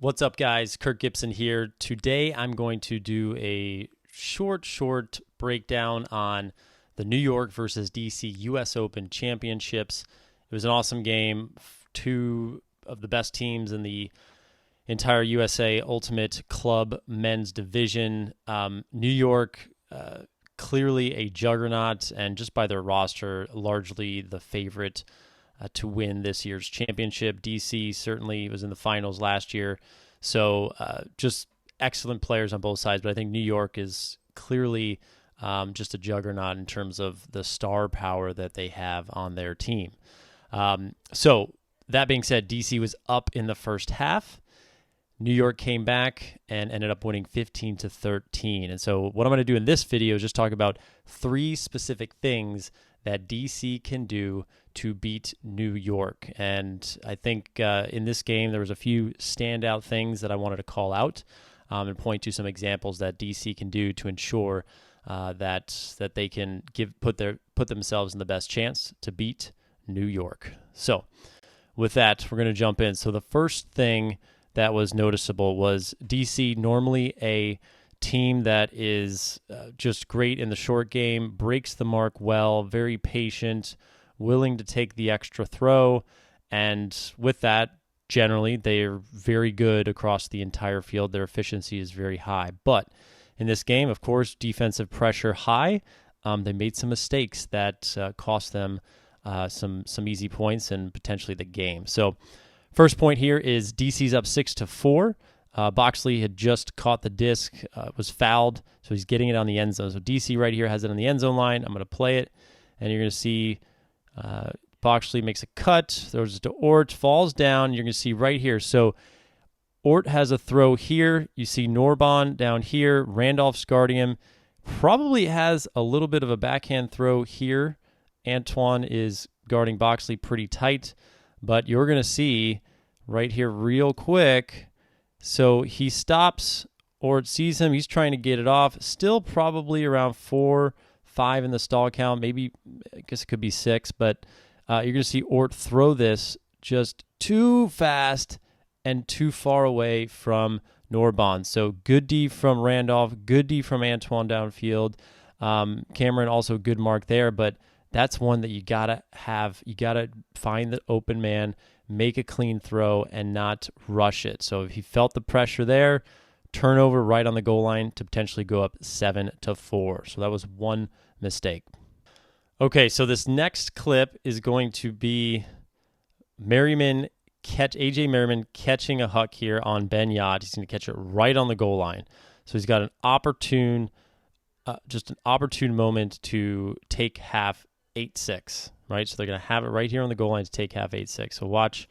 What's up, guys? Kirk Gibson here. Today, I'm going to do a short breakdown on the New York versus DC U.S. Open Championships. It was an awesome game. Two of the best teams in the entire USA Ultimate Club men's division. New York, clearly a juggernaut, and just by their roster, largely the favorite to win this year's championship. DC certainly was in the finals last year. So just excellent players on both sides. But I think New York is clearly just a juggernaut in terms of the star power that they have on their team. So that being said, DC was up in the first half. New York came back and ended up winning 15-13. And so what I'm going to do in this video is just talk about three specific things that DC can do to beat New York. And I think in this game, there was a few standout things that I wanted to call out and point to some examples that DC can do to ensure that they can put themselves in the best chance to beat New York. So with that, we're going to jump in. So the first thing that was noticeable was DC, normally a team that is just great in the short game, breaks the mark well, very patient, willing to take the extra throw, and with that, generally, they are very good across the entire field. Their efficiency is very high. But in this game, of course, defensive pressure high. They made some mistakes that cost them some easy points and potentially the game. So first point here is DC's up 6-4. Boxley had just caught the disc, was fouled, so he's getting it on the end zone. So DC right here has it on the end zone line. I'm going to play it, and you're going to see Boxley makes a cut, throws it to Ort, falls down. You're going to see right here. So Ort has a throw here. You see Norbon down here. Randolph's guarding him. Probably has a little bit of a backhand throw here. Antoine is guarding Boxley pretty tight, but you're going to see right here real quick. So he stops, Ort sees him. He's trying to get it off. Still probably around 4-5 in the stall count. Maybe, I guess it could be 6, but you're going to see Ort throw this just too fast and too far away from Norbon. So good D from Randolph, good D from Antoine downfield. Cameron also good mark there, but that's one that you got to have. You got to find the open man, make a clean throw, and not rush it. So if he felt the pressure there, turnover right on the goal line to potentially go up 7-4. So that was one mistake. Okay, so this next clip is going to be AJ Merriman catching a huck here on Ben Yot. He's going to catch it right on the goal line. So he's got an opportune moment to take half 8-6, right? So they're going to have it right here on the goal line to take half 8-6. So watch.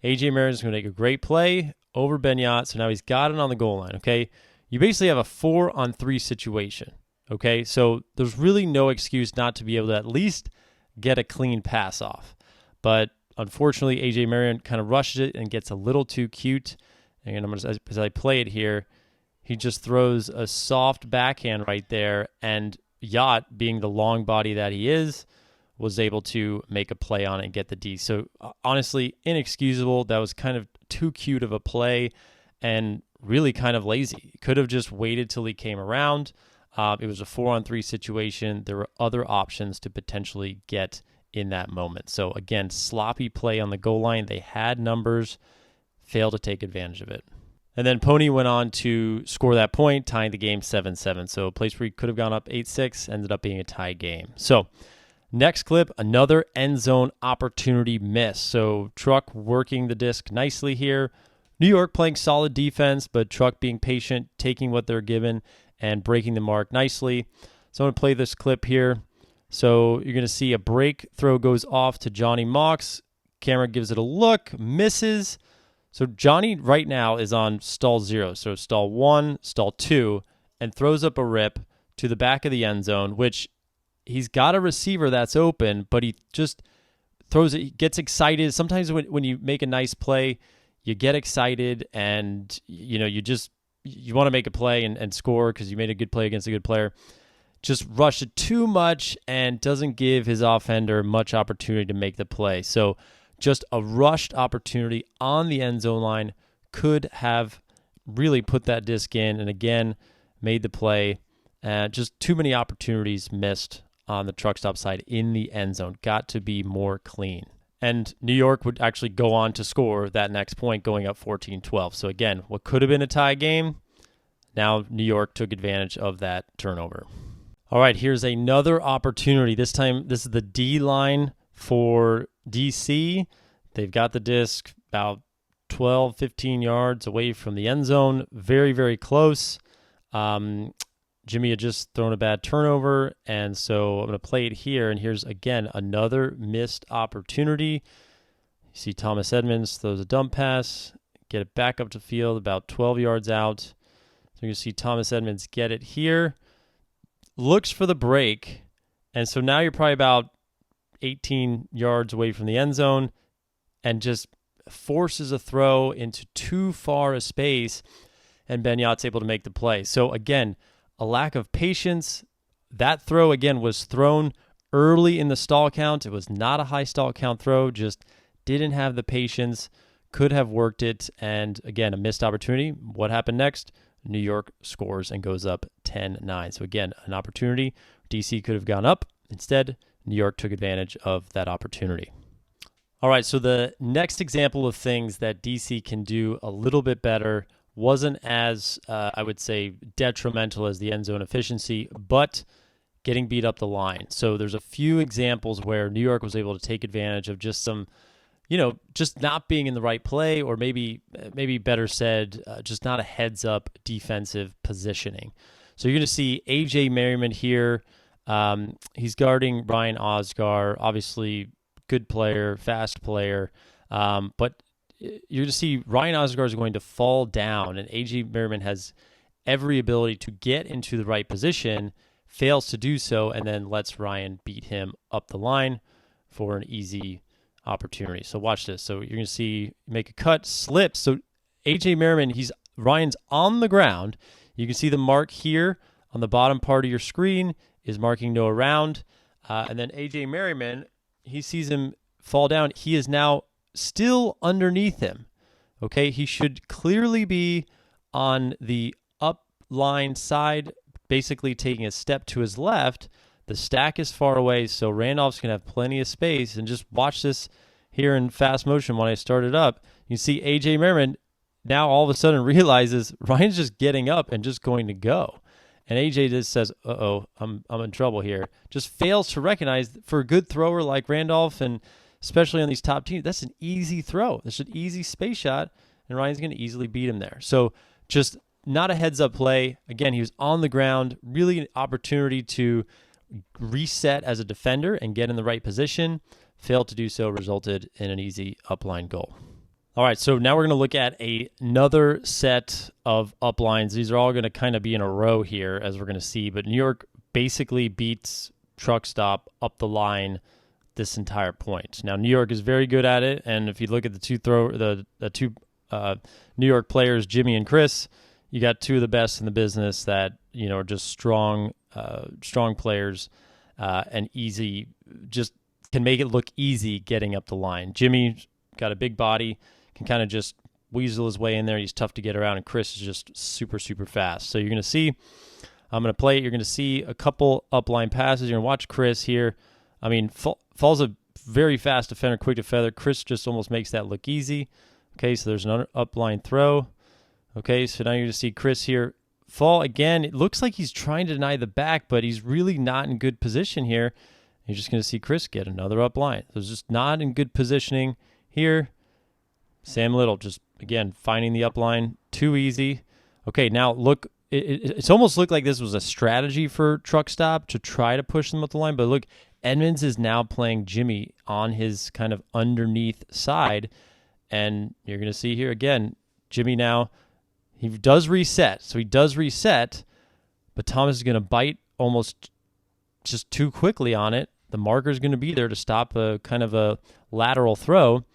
AJ Marin's going to make a great play over Ben Yot. So now he's got it on the goal line, okay? You basically have a 4-on-3 situation, okay? So there's really no excuse not to be able to at least get a clean pass off. But unfortunately, AJ Marin kind of rushes it and gets a little too cute. And as I play it here, he just throws a soft backhand right there, and Yacht, being the long body that he is, was able to make a play on it and get the D. So honestly, inexcusable. That was kind of too cute of a play and really kind of lazy. Could have just waited till he came around. It was a 4-on-3 situation. There were other options to potentially get in that moment. So again, sloppy play on the goal line. They had numbers, failed to take advantage of it. And then PoNY went on to score that point, tying the game 7-7. So a place where he could have gone up 8-6 ended up being a tie game. So next clip, another end zone opportunity miss. So Truck working the disc nicely here. New York playing solid defense, but Truck being patient, taking what they're given and breaking the mark nicely. So I'm going to play this clip here. So you're going to see a break throw goes off to Johnny Mox. Camera gives it a look, misses. So Johnny right now is on stall 0. So stall 1, stall 2, and throws up a rip to the back of the end zone, which he's got a receiver that's open, but he just throws it, he gets excited. Sometimes when you make a nice play, you get excited and you want to make a play and score because you made a good play against a good player. Just rushed it too much and doesn't give his offender much opportunity to make the play. So just a rushed opportunity on the end zone line could have really put that disc in and again made the play. Just too many opportunities missed on the truck stop side in the end zone. Got to be more clean. And New York would actually go on to score that next point, going up 14-12. So again, what could have been a tie game, now New York took advantage of that turnover. All right, here's another opportunity. This time, this is the D line for DC. They've got the disc about 12, 15 yards away from the end zone. Very, very close. Jimmy had just thrown a bad turnover, and so I'm going to play it here, and here's, again, another missed opportunity. You see Thomas Edmonds throws a dump pass, get it back up to field about 12 yards out. So you can see Thomas Edmonds get it here, looks for the break, and so now you're probably about 18 yards away from the end zone and just forces a throw into too far a space, and Benyat's able to make the play. So, again, a lack of patience. That throw, again, was thrown early in the stall count. It was not a high stall count throw, just didn't have the patience, could have worked it, and, again, a missed opportunity. What happened next? New York scores and goes up 10-9. So, again, an opportunity. DC could have gone up. Instead, New York took advantage of that opportunity. All right, so the next example of things that DC can do a little bit better wasn't as, I would say, detrimental as the end zone efficiency, but getting beat up the line. So there's a few examples where New York was able to take advantage of just some, just not being in the right play, or maybe better said, just not a heads-up defensive positioning. So you're going to see A.J. Merriman here. He's guarding Ryan Osgar, obviously good player, fast player, but you're going to see Ryan Osgar is going to fall down, and A.J. Merriman has every ability to get into the right position, fails to do so, and then lets Ryan beat him up the line for an easy opportunity. So watch this. So you're going to see make a cut, slips. So A.J. Merriman, Ryan's on the ground. You can see the mark here on the bottom part of your screen is marking no around, and then A.J. Merriman, he sees him fall down. He is now still underneath him. Okay, he should clearly be on the up line side, basically taking a step to his left. The stack is far away, so Randolph's going to have plenty of space. And just watch this here in fast motion when I start it up. You see A.J. Merriman now all of a sudden realizes Ryan's just getting up and just going to go. And A.J. just says, I'm in trouble here. Just fails to recognize, for a good thrower like Randolph, and especially on these top teams, that's an easy throw. That's an easy space shot, and Ryan's going to easily beat him there. So just not a heads-up play. Again, he was on the ground. Really an opportunity to reset as a defender and get in the right position. Failed to do so, resulted in an easy upline goal. All right, so now we're going to look at another set of uplines. These are all going to kind of be in a row here, as we're going to see. But New York basically beats truck stop up the line this entire point. Now, New York is very good at it, and if you look at the two New York players, Jimmy and Chris, you got two of the best in the business that are just strong players and easy, just can make it look easy getting up the line. Jimmy got a big body, can kind of just weasel his way in there. He's tough to get around, and Chris is just super, super fast. So you're going to see, I'm going to play it. You're going to see a couple upline passes. You're going to watch Chris here. I mean, Fall's a very fast defender, quick to feather. Chris just almost makes that look easy. Okay, so there's another upline throw. Okay, so now you're going to see Chris here. Fall, again, it looks like he's trying to deny the back, but he's really not in good position here. You're just going to see Chris get another upline. So it's just not in good positioning here. Sam Little just, again, finding the upline. Too easy. Okay, now look, it's almost looked like this was a strategy for truck stop to try to push them up the line, but look, Edmonds is now playing Jimmy on his kind of underneath side, and you're going to see here again, Jimmy now, he does reset. So he does reset, but Thomas is going to bite almost just too quickly on it. The marker is going to be there to stop a kind of a lateral throw.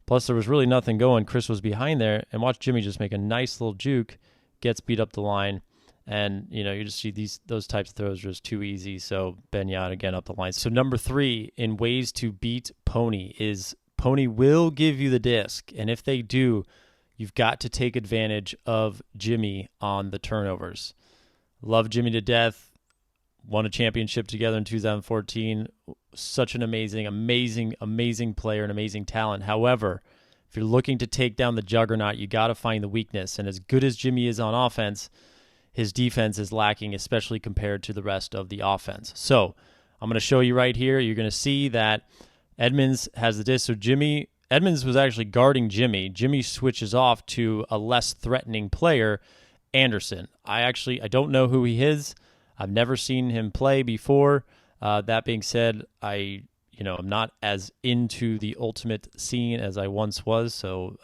Plus, there was really nothing going. Chris was behind there, and watch Jimmy just make a nice little juke, gets beat up the line, and you just see those types of throws are just too easy. So Benyat again up the line. So number 3 in ways to beat PoNY is PoNY will give you the disc, and if they do, you've got to take advantage of Jimmy on the turnovers. Love Jimmy to death. Won a championship together in 2014. Such an amazing player and amazing talent. However, if you're looking to take down the Juggernaut, you got to find the weakness. And as good as Jimmy is on offense, his defense is lacking, especially compared to the rest of the offense. So I'm going to show you right here. You're going to see that Edmonds has the disc. So Edmonds was actually guarding Jimmy. Jimmy switches off to a less threatening player, Anderson. I don't know who he is. I've never seen him play before. That being said, I'm not as into the ultimate scene as I once was. So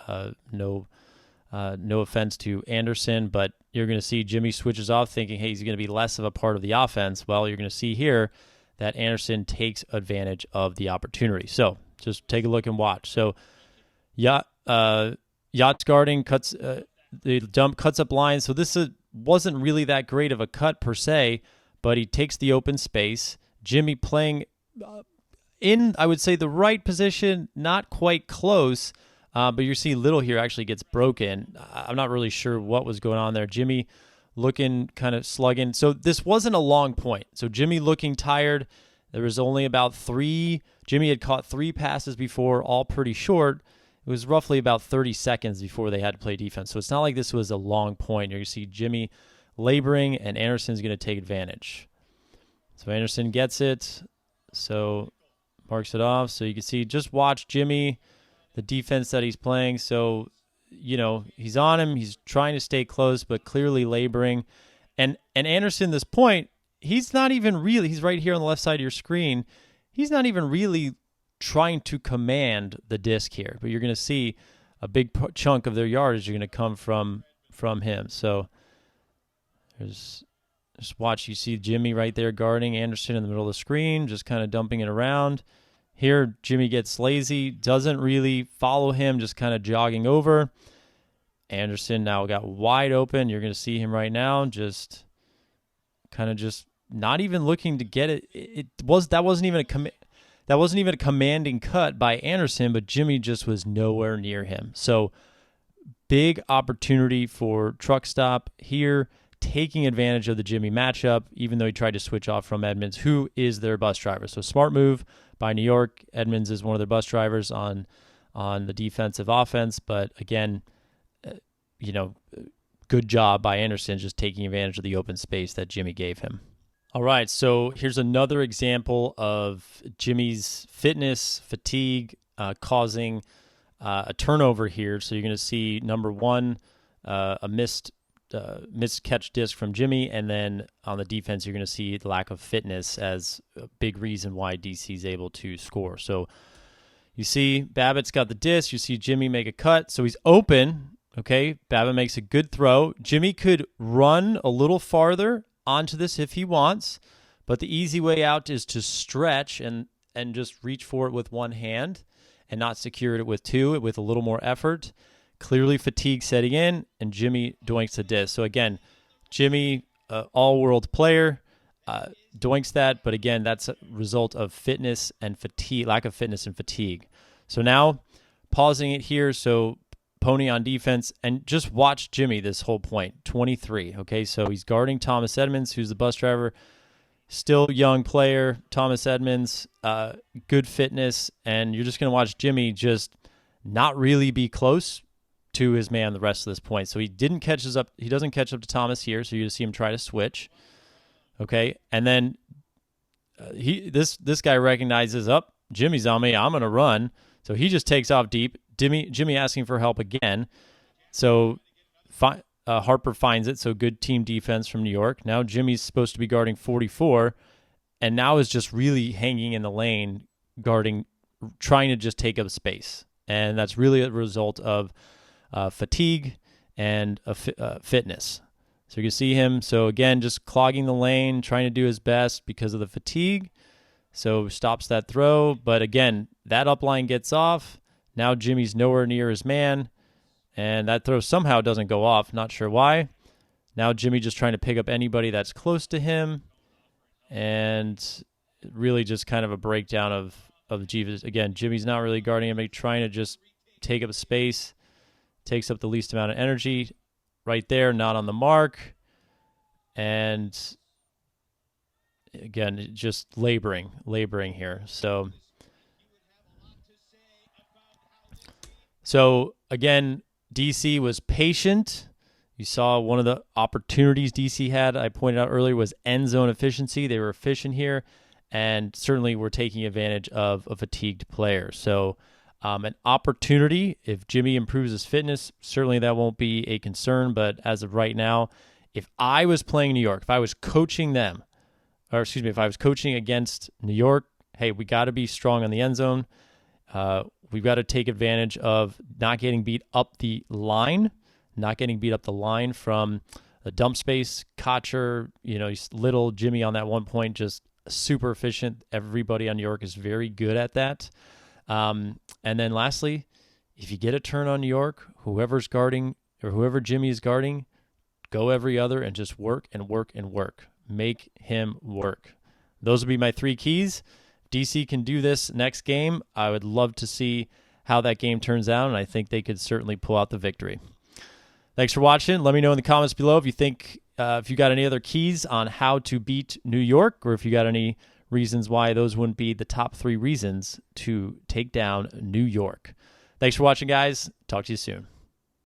no offense to Anderson, but you're going to see Jimmy switches off thinking, hey, he's going to be less of a part of the offense. Well, you're going to see here that Anderson takes advantage of the opportunity. So just take a look and watch. So Yacht's guarding, cuts the dump, cuts up lines. So this wasn't really that great of a cut per se, but he takes the open space. Jimmy playing in, I would say, the right position, not quite close, but you see Little here actually gets broken. I'm not really sure what was going on there. Jimmy looking kind of slugging. So this wasn't a long point. So Jimmy looking tired. There was only about three. Jimmy had caught 3 passes before, all pretty short. It was roughly about 30 seconds before they had to play defense. So it's not like this was a long point. You're going to see Jimmy laboring, and Anderson's going to take advantage. So Anderson gets it. So marks it off. So you can see, just watch Jimmy, the defense that he's playing. So, he's on him. He's trying to stay close, but clearly laboring. And Anderson, this point, he's not even really, he's right here on the left side of your screen. He's not even really trying to command the disc here, but you're going to see a big chunk of their yardage are going to come from him. So just watch. You see Jimmy right there guarding Anderson in the middle of the screen, just kind of dumping it around. Here, Jimmy gets lazy, doesn't really follow him, just kind of jogging over. Anderson now got wide open. You're going to see him right now, just not even looking to get it. That wasn't even a commanding cut by Anderson, but Jimmy just was nowhere near him. So big opportunity for Truck Stop here, taking advantage of the Jimmy matchup, even though he tried to switch off from Edmonds, who is their bus driver. So smart move by New York. Edmonds is one of their bus drivers on the defensive offense, but again, good job by Anderson just taking advantage of the open space that Jimmy gave him. All right, so here's another example of Jimmy's fatigue causing a turnover here. So you're going to see number one, a missed catch disc from Jimmy, and then on the defense, you're going to see the lack of fitness as a big reason why DC is able to score. So you see Babbitt's got the disc. You see Jimmy make a cut, so he's open. Okay, Babbitt makes a good throw. Jimmy could run a little farther onto this if he wants, but the easy way out is to stretch and just reach for it with one hand and not secure it with two, with a little more effort. Clearly fatigue setting in, and Jimmy doinks the disc. So again, Jimmy, all-world player, doinks that, but again, that's a result of fitness and fatigue, lack of fitness and fatigue. So now, pausing it here, so PoNY on defense, and just watch Jimmy this whole point, 23, okay? So he's guarding Thomas Edmonds, who's the bus driver, still young player, Thomas Edmonds, good fitness, and you're just going to watch Jimmy just not really be close to his man the rest of this point. So he doesn't catch up to Thomas here, so you just see him try to switch, okay? And then this guy recognizes, Jimmy's on me, I'm going to run, so he just takes off deep. Jimmy asking for help again. So Harper finds it. So good team defense from New York. Now Jimmy's supposed to be guarding 44, and now is just really hanging in the lane, guarding, trying to just take up space. And that's really a result of fatigue and fitness. So you can see him. So again, just clogging the lane, trying to do his best because of the fatigue. So stops that throw. But again, that upline gets off. Now Jimmy's nowhere near his man, and that throw somehow doesn't go off. Not sure why. Now Jimmy just trying to pick up anybody that's close to him, and really just kind of a breakdown of Jimmy's. Again, Jimmy's not really guarding him. He's trying to just take up space, takes up the least amount of energy right there, not on the mark. And again, just laboring here. So again, DC was patient. You saw one of the opportunities DC had, I pointed out earlier, was end zone efficiency. They were efficient here, and certainly were taking advantage of a fatigued player. So an opportunity, if Jimmy improves his fitness, certainly that won't be a concern. But as of right now, if I was playing New York, if I was coaching them, or excuse me, if I was coaching against New York, hey, we got to be strong on the end zone. We've got to take advantage of not getting beat up the line, from the dump space. Kotcher, little Jimmy on that one point, just super efficient. Everybody on New York is very good at that. And then lastly, if you get a turn on New York, whoever's guarding or whoever Jimmy is guarding, go every other and just work and work and work. Make him work. Those would be my 3 keys. DC can do this next game. I would love to see how that game turns out, and I think they could certainly pull out the victory. Thanks for watching. Let me know in the comments below if you think if you got any other keys on how to beat New York, or if you got any reasons why those wouldn't be the top 3 reasons to take down New York. Thanks for watching, guys. Talk to you soon.